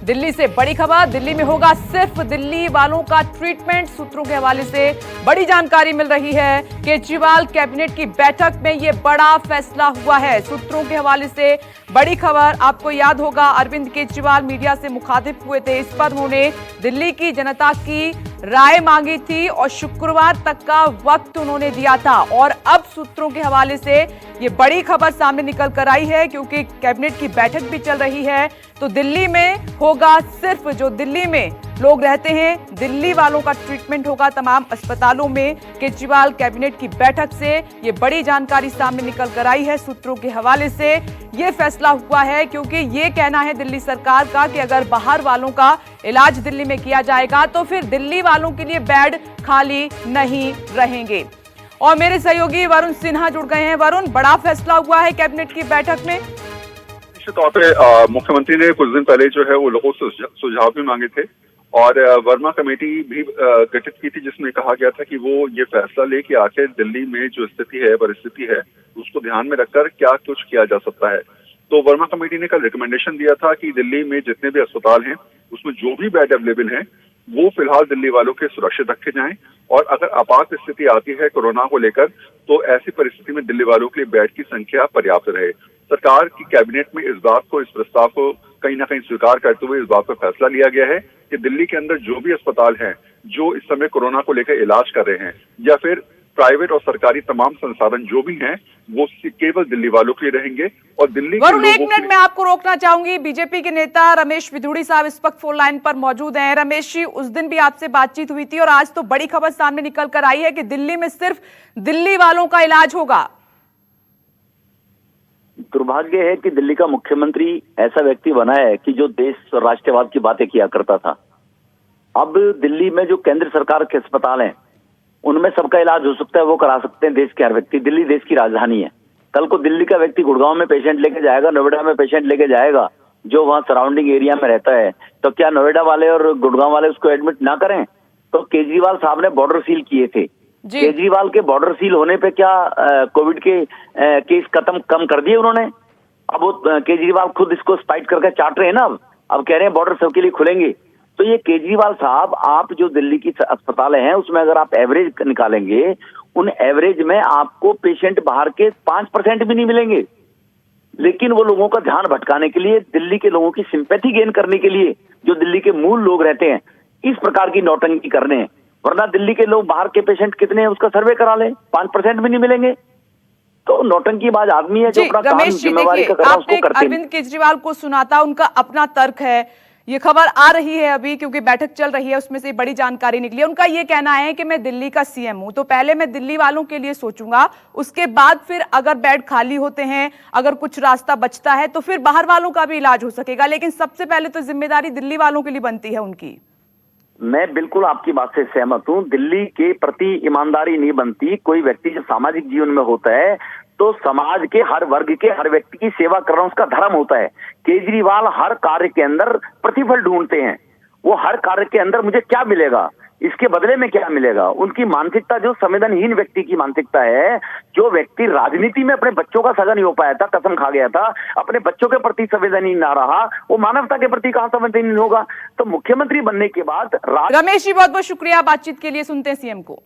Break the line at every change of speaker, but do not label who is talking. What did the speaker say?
दिल्ली से बड़ी खबर, दिल्ली में होगा सिर्फ दिल्ली वालों का ट्रीटमेंट। सूत्रों के हवाले से बड़ी जानकारी मिल रही है। केजरीवाल कैबिनेट की बैठक में यह बड़ा फैसला हुआ है। सूत्रों के हवाले से बड़ी खबर। आपको याद होगा अरविंद केजरीवाल मीडिया से मुखातिब हुए थे। इस पर उन्होंने दिल्ली की जनता की राय मांगी थी और शुक्रवार तक का वक्त उन्होंने दिया था। और अब सूत्रों के हवाले से ये बड़ी खबर सामने निकल कर आई है, क्योंकि कैबिनेट की बैठक भी चल रही है। तो दिल्ली में होगा सिर्फ जो दिल्ली में लोग रहते हैं, दिल्ली वालों का ट्रीटमेंट होगा तमाम अस्पतालों में। केजरीवाल कैबिनेट की बैठक से ये बड़ी जानकारी सामने निकल कर आई है। सूत्रों के हवाले से ये फैसला हुआ है, क्योंकि ये कहना है दिल्ली सरकार का कि अगर बाहर वालों का इलाज दिल्ली में किया जाएगा तो फिर दिल्ली वालों के लिए बेड खाली नहीं रहेंगे। और मेरे सहयोगी वरुण सिन्हा जुड़ गए हैं। वरुण, बड़ा फैसला हुआ है कैबिनेट की बैठक में।
निश्चित तौर पे मुख्यमंत्री ने कुछ दिन पहले जो है वो लोगों से सुझाव भी मांगे थे और वर्मा कमेटी भी गठित की थी, जिसमें कहा गया था कि वो ये फैसला ले कि आखिर दिल्ली में जो स्थिति है, परिस्थिति है, उसको ध्यान में रखकर क्या कुछ किया जा सकता है। तो वर्मा कमेटी ने कल रिकमेंडेशन दिया था कि दिल्ली में जितने भी अस्पताल हैं उसमें जो भी बेड अवेलेबल हैं वो फिलहाल दिल्ली वालों के सुरक्षित रखे जाएं, और अगर आपात स्थिति आती है कोरोना को लेकर तो ऐसी परिस्थिति में दिल्ली वालों के लिए बेड की संख्या पर्याप्त रहे। सरकार की कैबिनेट में इस प्रस्ताव को कहीं ना कहीं स्वीकार करते हुए इस बात पर फैसला लिया गया है कि दिल्ली के अंदर जो भी अस्पताल हैं जो इस समय कोरोना को लेकर इलाज कर रहे हैं, या फिर प्राइवेट और सरकारी तमाम संसाधन जो भी हैं, वो केवल दिल्ली वालों के लिए रहेंगे। और दिल्ली
वरुण, एक मिनट मैं आपको रोकना चाहूंगी। बीजेपी के नेता रमेश विधुड़ी साहब इस वक्त फोन लाइन पर मौजूद हैं। रमेश जी, उस दिन भी आपसे बातचीत हुई थी और आज तो बड़ी खबर सामने निकल कर आई है कि दिल्ली में सिर्फ दिल्ली वालों का इलाज होगा।
दुर्भाग्य है कि दिल्ली का मुख्यमंत्री ऐसा व्यक्ति बना है कि जो देश और राष्ट्रवाद की बातें किया करता था। अब दिल्ली में जो केंद्र सरकार के अस्पताल हैं उनमें सबका इलाज हो सकता है, वो करा सकते हैं देश के हर व्यक्ति। दिल्ली देश की राजधानी है। कल को दिल्ली का व्यक्ति गुड़गांव में पेशेंट लेके जाएगा, नोएडा में पेशेंट लेके जाएगा, जो वहां सराउंडिंग एरिया में रहता है, तो क्या नोएडा वाले और गुड़गांव वाले उसको एडमिट ना करें? तो केजरीवाल साहब ने बॉर्डर सील किए थे। केजरीवाल के बॉर्डर सील होने पे क्या कोविड के केस कम कर दिए उन्होंने? अब वो केजरीवाल खुद इसको स्पाइट करके चाट रहे हैं ना। अब कह रहे हैं बॉर्डर सबके लिए खुलेंगे। तो ये केजरीवाल साहब, आप जो दिल्ली की अस्पताल हैं उसमें अगर आप एवरेज निकालेंगे, उन एवरेज में आपको पेशेंट बाहर के 5% भी नहीं मिलेंगे। लेकिन वो लोगों का ध्यान भटकाने के लिए, दिल्ली के लोगों की सिंपैथी गेन करने के लिए, जो दिल्ली के मूल लोग रहते हैं, इस प्रकार की नौटंकी करने हैं। वरना दिल्ली के लोग बाहर के पेशेंट कितने हैं उसका सर्वे करा ले, 5% भी नहीं मिलेंगे। तो नौटंकीबाज आदमी है जो अपना काम जिम्मेवारी का कर रहा है उसको करते हैं।
अरविंद केजरीवाल को सुनाता, उनका अपना तर्क है। ये खबर आ रही है अभी क्योंकि बैठक चल रही है, उसमें से बड़ी जानकारी निकली है। उनका ये कहना है कि मैं दिल्ली का सीएम हूं, तो पहले मैं दिल्ली वालों के लिए सोचूंगा, उसके बाद फिर अगर बेड खाली होते हैं, अगर कुछ रास्ता बचता है तो फिर बाहर वालों का भी इलाज हो सकेगा। लेकिन सबसे पहले तो जिम्मेदारी दिल्ली वालों के लिए बनती है उनकी।
मैं बिल्कुल आपकी बात से सहमत हूं। दिल्ली के प्रति ईमानदारी नहीं बनती। कोई व्यक्ति जो सामाजिक जीवन में होता है तो समाज के हर वर्ग के हर व्यक्ति की सेवा करना उसका धर्म होता है। केजरीवाल हर कार्य के अंदर प्रतिफल ढूंढते हैं। वो हर कार्य के अंदर मुझे क्या मिलेगा, इसके बदले में क्या मिलेगा। उनकी मानसिकता जो संवेदनहीन व्यक्ति की मानसिकता है, जो व्यक्ति राजनीति में अपने बच्चों का सगा नहीं हो पाया था, कसम खा गया था, अपने बच्चों के प्रति संवेदनहीन ना रहा, वो मानवता के प्रति कहां संवेदनहीन होगा। तो मुख्यमंत्री बनने के बाद
रमेश जी, बहुत बहुत शुक्रिया बातचीत के लिए। सुनते हैं सीएम को।